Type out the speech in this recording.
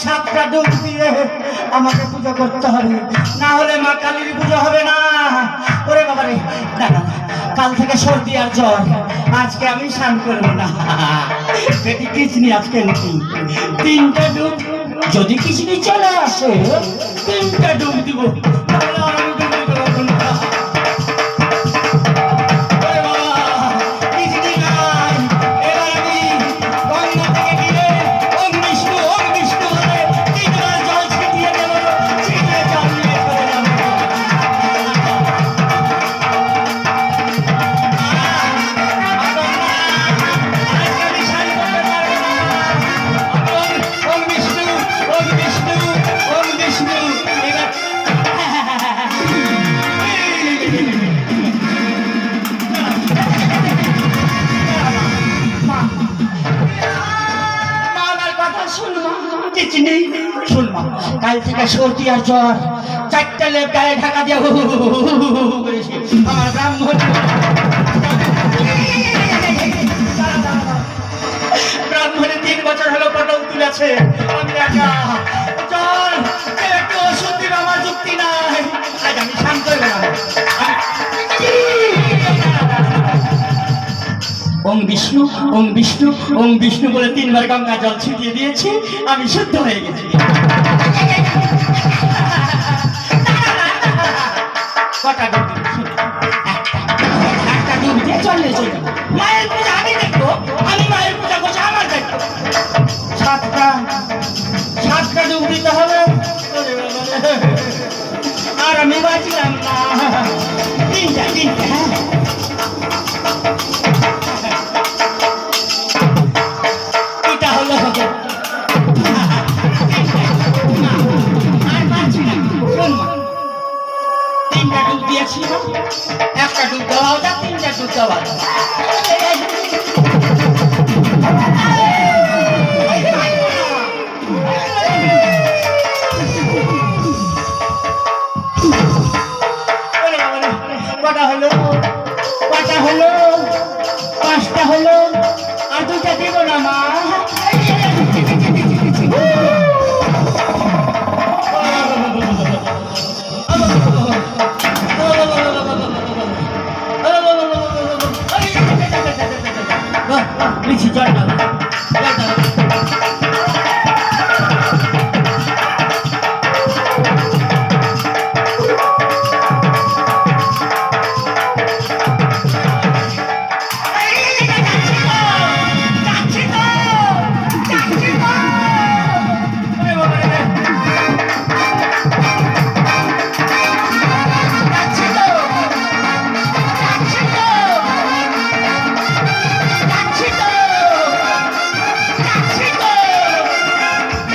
সাতটা ডুব দিয়ে আমাকে পুজো করতে হবে, না হলে মা কালীর পুজো হবে না। ওরে বাবা রে, না না, কাল থেকে সর্দি আর জ্বর, আজকে আমি স্নান করবো না। বেটি কিচনি আজকে তিনটা ডুব, যদি কিচনি চলে আসে তিনটা ডুব দিব, তাহলে আর আমি ডুব দিতে পারবো না। কাল থেকে সর্দি আর জ্বর, চারটা লেপ গায়ে ঢাকা দিয়ে আমার ব্রাহ্মণ ব্রাহ্মণের 3 বছর হলো পটল তুলেছে, আমি একা। চল একটু ওষুধ দিন, আমার যুক্তি নাই, আজ আমি শান্ত হয়ে ওং বিষ্ণু ওং বিষ্ণু ওং বিষ্ণু বলে 3 বার গঙ্গা জল ছিটিয়ে দিয়েছি, আমি শুদ্ধ হয়ে গেছি। কটা ডুব একটা ডুব দিয়ে চলে চলে মায়ের পূজা আমি দেখবো, আমি মায়ের পূজা করছি, আমার দেখবো। সাতটা ডুব দিতে হবে, আর আমি বাঁচলাম না। তিনটা